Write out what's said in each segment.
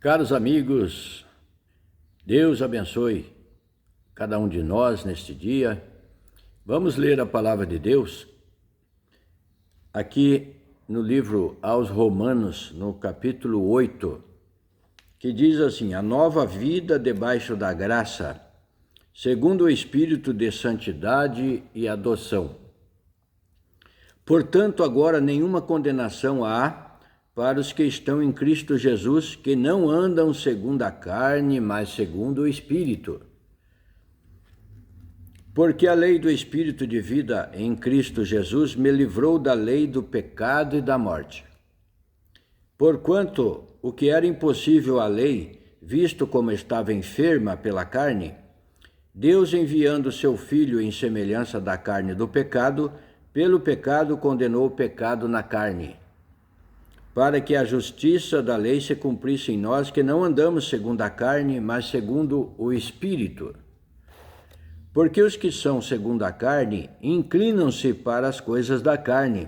Caros amigos, Deus abençoe cada um de nós neste dia. Vamos ler a palavra de Deus aqui no livro aos Romanos, no capítulo 8, que diz assim: a nova vida debaixo da graça, segundo o Espírito de santidade e adoção. Portanto, agora nenhuma condenação há para os que estão em Cristo Jesus, que não andam segundo a carne, mas segundo o Espírito. Porque a lei do Espírito de vida em Cristo Jesus me livrou da lei do pecado e da morte. Porquanto o que era impossível à lei, visto como estava enferma pela carne, Deus, enviando seu Filho em semelhança da carne do pecado, pelo pecado condenou o pecado na carne, para que a justiça da lei se cumprisse em nós, que não andamos segundo a carne, mas segundo o Espírito. Porque os que são segundo a carne inclinam-se para as coisas da carne,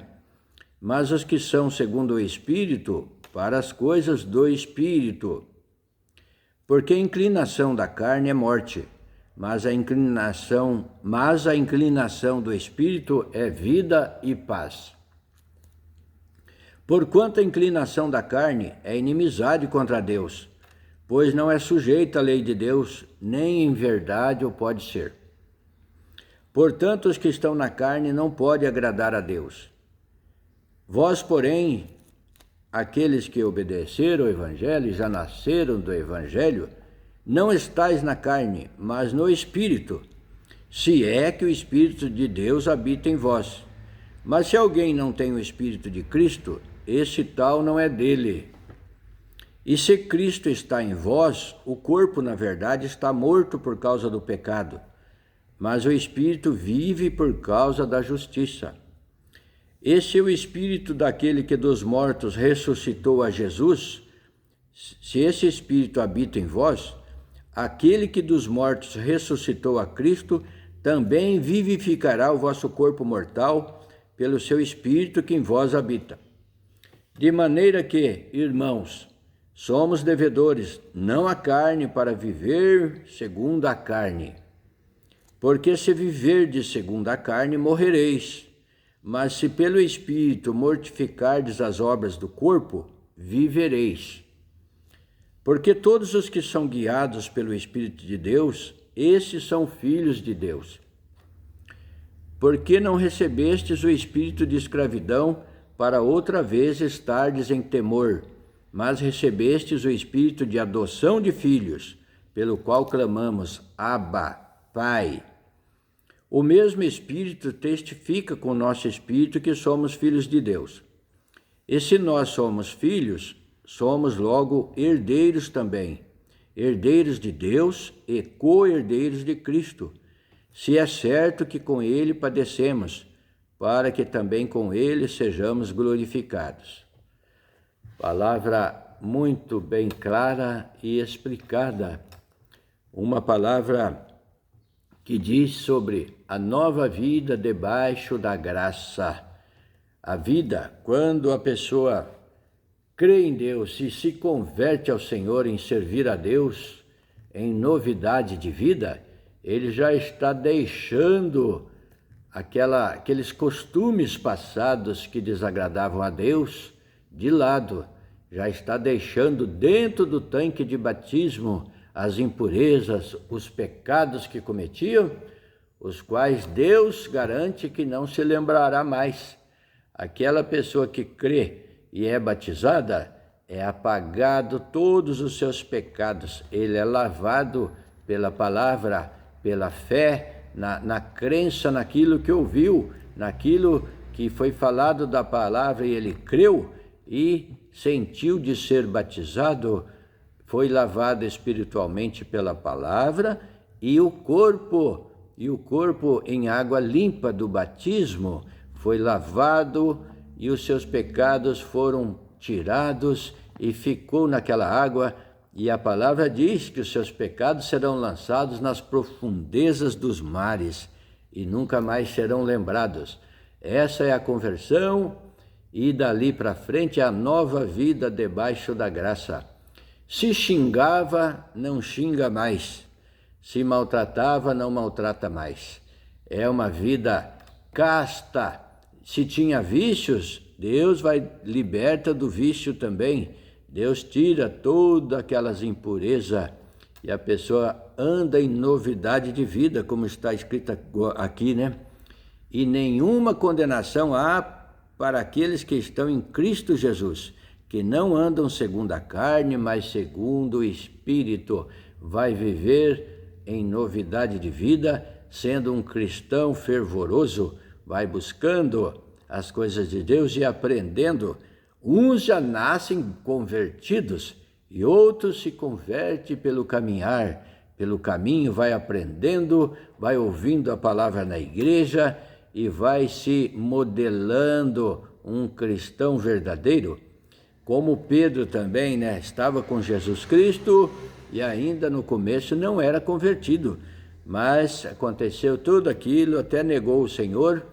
mas os que são segundo o Espírito, para as coisas do Espírito. Porque a inclinação da carne é morte, mas a inclinação do Espírito é vida e paz. Porquanto a inclinação da carne é inimizade contra Deus, pois não é sujeita à lei de Deus, nem em verdade o pode ser. Portanto, os que estão na carne não podem agradar a Deus. Vós, porém, aqueles que obedeceram ao Evangelho e já nasceram do Evangelho, não estáis na carne, mas no Espírito, se é que o Espírito de Deus habita em vós. Mas se alguém não tem o Espírito de Cristo, esse tal não é dele. E se Cristo está em vós, o corpo, na verdade, está morto por causa do pecado, mas o Espírito vive por causa da justiça. Esse é o Espírito daquele que dos mortos ressuscitou a Jesus. Se esse Espírito habita em vós, aquele que dos mortos ressuscitou a Cristo também vivificará o vosso corpo mortal pelo seu Espírito que em vós habita. De maneira que, irmãos, somos devedores, não à carne, para viver segundo a carne. Porque se viverdes segundo a carne, morrereis. Mas se pelo Espírito mortificardes as obras do corpo, vivereis. Porque todos os que são guiados pelo Espírito de Deus, esses são filhos de Deus. Porque não recebestes o espírito de escravidão para outra vez estardes em temor, mas recebestes o espírito de adoção de filhos, pelo qual clamamos, Abba, Pai. O mesmo Espírito testifica com o nosso espírito que somos filhos de Deus. E se nós somos filhos, somos logo herdeiros também, herdeiros de Deus e co-herdeiros de Cristo, se é certo que com ele padecemos, para que também com ele sejamos glorificados. Palavra muito bem clara e explicada. Uma palavra que diz sobre a nova vida debaixo da graça. A vida, quando a pessoa crê em Deus e se converte ao Senhor em servir a Deus, em novidade de vida, ele já está deixando aqueles costumes passados que desagradavam a Deus de lado, já está deixando dentro do tanque de batismo as impurezas, os pecados que cometiam, os quais Deus garante que não se lembrará mais. Aquela pessoa que crê e é batizada, é apagado todos os seus pecados, ele é lavado pela palavra, pela fé, na crença naquilo que ouviu, naquilo que foi falado da palavra e ele creu e sentiu de ser batizado, foi lavado espiritualmente pela palavra e o corpo em água limpa do batismo foi lavado e os seus pecados foram tirados e ficou naquela água. E a palavra diz que os seus pecados serão lançados nas profundezas dos mares e nunca mais serão lembrados. Essa é a conversão e dali para frente a nova vida debaixo da graça. Se xingava, não xinga mais. Se maltratava, não maltrata mais. É uma vida casta. Se tinha vícios, Deus liberta do vício também. Deus tira todas aquelas impurezas e a pessoa anda em novidade de vida, como está escrito aqui, né? E nenhuma condenação há para aqueles que estão em Cristo Jesus, que não andam segundo a carne, mas segundo o Espírito. Vai viver em novidade de vida, sendo um cristão fervoroso, vai buscando as coisas de Deus e aprendendo. Uns já nascem convertidos e outros se convertem pelo caminhar. Pelo caminho vai aprendendo, vai ouvindo a palavra na igreja e vai se modelando um cristão verdadeiro. Como Pedro também, né, estava com Jesus Cristo e ainda no começo não era convertido, mas aconteceu tudo aquilo, até negou o Senhor,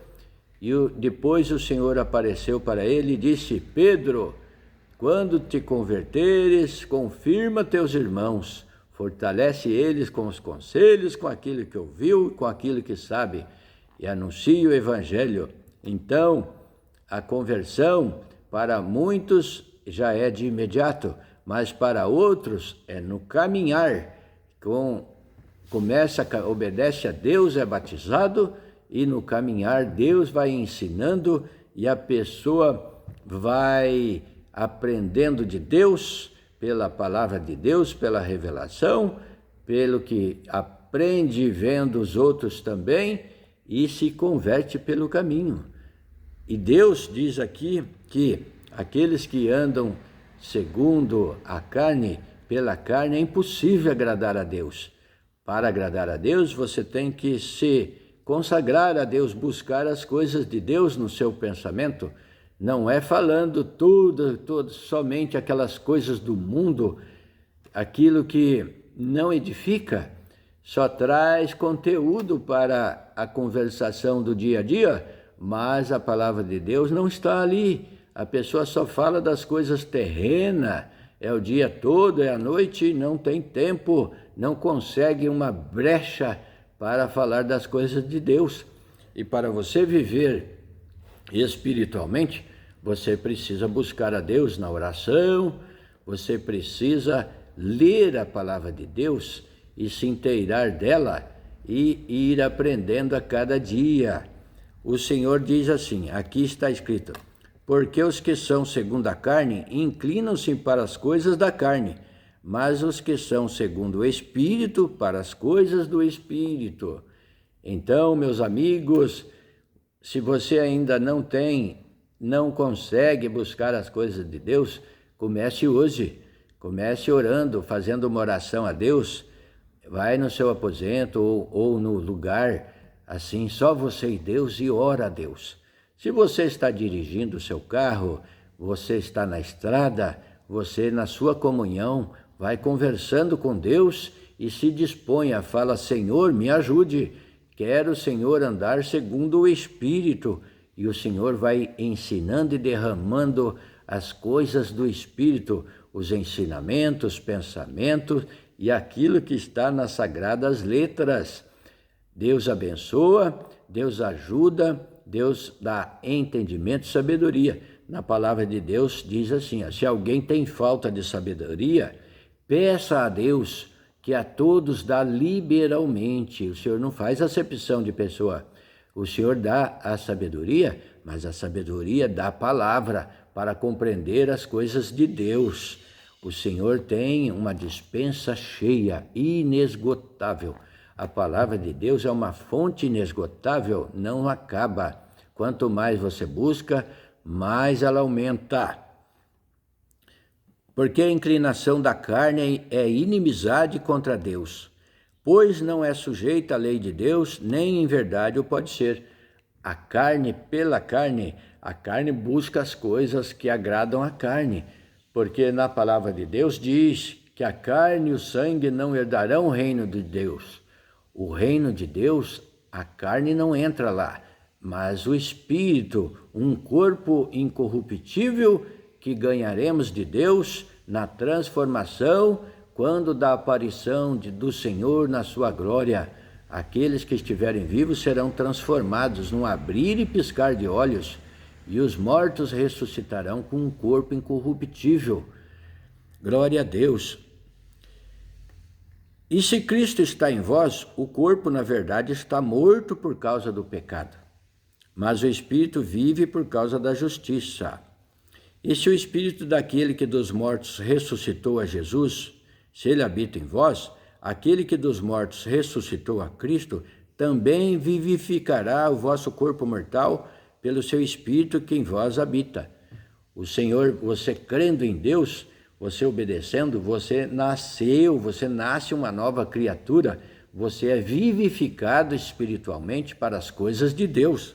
e depois o Senhor apareceu para ele e disse: Pedro, quando te converteres, confirma teus irmãos, fortalece eles com os conselhos, com aquilo que ouviu, com aquilo que sabe, e anuncia o Evangelho. Então, a conversão para muitos já é de imediato, mas para outros é no caminhar. Obedece a Deus, é batizado, e no caminhar Deus vai ensinando e a pessoa vai aprendendo de Deus, pela palavra de Deus, pela revelação, pelo que aprende vendo os outros também, e se converte pelo caminho. E Deus diz aqui que aqueles que andam segundo a carne, pela carne, é impossível agradar a Deus. Para agradar a Deus, você tem que se consagrar a Deus, buscar as coisas de Deus no seu pensamento. Não é falando tudo, somente aquelas coisas do mundo, aquilo que não edifica, só traz conteúdo para a conversação do dia a dia, mas a palavra de Deus não está ali. A pessoa só fala das coisas terrenas, é o dia todo, é a noite, não tem tempo, não consegue uma brecha para falar das coisas de Deus. E para você viver espiritualmente, você precisa buscar a Deus na oração, você precisa ler a palavra de Deus e se inteirar dela e ir aprendendo a cada dia. O Senhor diz assim, aqui está escrito: porque os que são segundo a carne inclinam-se para as coisas da carne, mas os que são segundo o Espírito, para as coisas do Espírito. Então, meus amigos, se você ainda não consegue buscar as coisas de Deus, comece hoje. Comece orando, fazendo uma oração a Deus. Vai no seu aposento ou no lugar, assim, só você e Deus, e ora a Deus. Se você está dirigindo o seu carro, você está na estrada, você na sua comunhão, vai conversando com Deus e se disponha, fala: Senhor, me ajude, quero, Senhor, andar segundo o Espírito. E o Senhor vai ensinando e derramando as coisas do Espírito, os ensinamentos, pensamentos e aquilo que está nas sagradas letras. Deus abençoa, Deus ajuda, Deus dá entendimento e sabedoria. Na palavra de Deus diz assim, se alguém tem falta de sabedoria, peça a Deus, que a todos dá liberalmente. O Senhor não faz acepção de pessoa. O Senhor dá a sabedoria, mas a sabedoria da palavra para compreender as coisas de Deus. O Senhor tem uma despensa cheia, inesgotável. A palavra de Deus é uma fonte inesgotável, não acaba. Quanto mais você busca, mais ela aumenta. Porque a inclinação da carne é inimizade contra Deus, pois não é sujeita à lei de Deus, nem em verdade o pode ser. A carne, pela carne, a carne busca as coisas que agradam a carne, porque na palavra de Deus diz que a carne e o sangue não herdarão o reino de Deus. O reino de Deus, a carne não entra lá, mas o Espírito, um corpo incorruptível que ganharemos de Deus, na transformação, quando da aparição do Senhor na sua glória. Aqueles que estiverem vivos serão transformados num abrir e piscar de olhos, e os mortos ressuscitarão com um corpo incorruptível. Glória a Deus. E se Cristo está em vós, o corpo, na verdade, está morto por causa do pecado, mas o Espírito vive por causa da justiça. E se o Espírito daquele que dos mortos ressuscitou a Jesus, se ele habita em vós, aquele que dos mortos ressuscitou a Cristo, também vivificará o vosso corpo mortal pelo seu Espírito que em vós habita. O Senhor, você crendo em Deus, você obedecendo, você nasce uma nova criatura, você é vivificado espiritualmente para as coisas de Deus.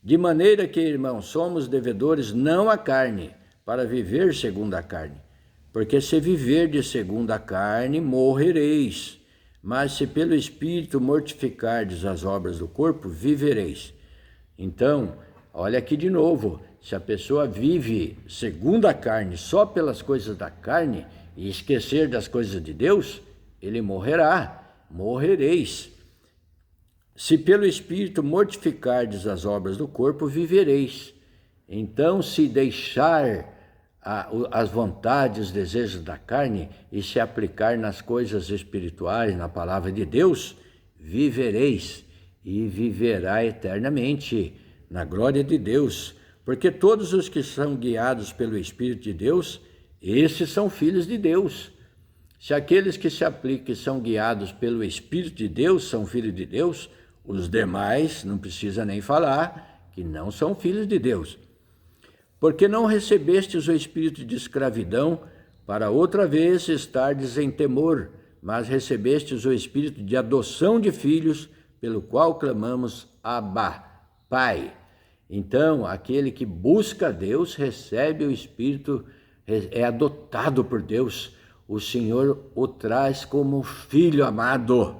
De maneira que, irmãos, somos devedores não à carne, para viver segundo a carne. Porque se viverdes segundo a carne, morrereis. Mas se pelo Espírito mortificardes as obras do corpo, vivereis. Então, olha aqui de novo, se a pessoa vive segundo a carne, só pelas coisas da carne, e esquecer das coisas de Deus, ele morrereis. Se pelo Espírito mortificardes as obras do corpo, vivereis. Então, se deixar as vontades, os desejos da carne e se aplicar nas coisas espirituais, na palavra de Deus, vivereis e viverá eternamente na glória de Deus. Porque todos os que são guiados pelo Espírito de Deus, esses são filhos de Deus. Se aqueles que se aplicam são guiados pelo Espírito de Deus, são filhos de Deus, os demais, não precisa nem falar, que não são filhos de Deus. Porque não recebestes o espírito de escravidão, para outra vez estardes em temor, mas recebestes o espírito de adoção de filhos, pelo qual clamamos, Abba, Pai. Então, aquele que busca Deus recebe o Espírito, é adotado por Deus. O Senhor o traz como filho amado.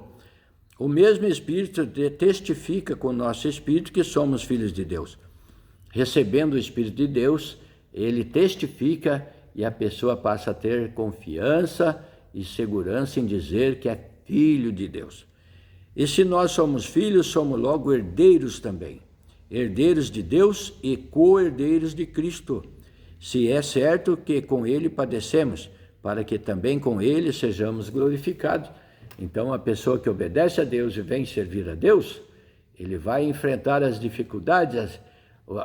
O mesmo Espírito testifica com o nosso Espírito que somos filhos de Deus. Recebendo o Espírito de Deus, ele testifica e a pessoa passa a ter confiança e segurança em dizer que é filho de Deus. E se nós somos filhos, somos logo herdeiros também. Herdeiros de Deus e co-herdeiros de Cristo, se é certo que com ele padecemos, para que também com ele sejamos glorificados. Então, a pessoa que obedece a Deus e vem servir a Deus, ele vai enfrentar as dificuldades,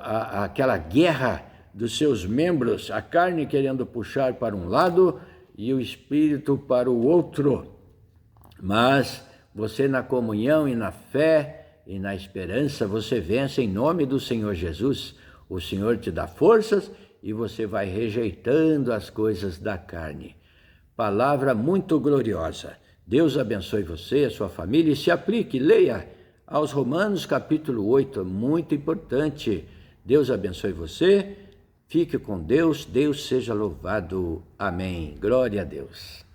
aquela guerra dos seus membros, a carne querendo puxar para um lado e o espírito para o outro. Mas você, na comunhão e na fé e na esperança, você vence em nome do Senhor Jesus. O Senhor te dá forças e você vai rejeitando as coisas da carne. Palavra muito gloriosa. Deus abençoe você, a sua família, e se aplique, leia aos Romanos capítulo 8, muito importante. Deus abençoe você, fique com Deus, Deus seja louvado. Amém. Glória a Deus.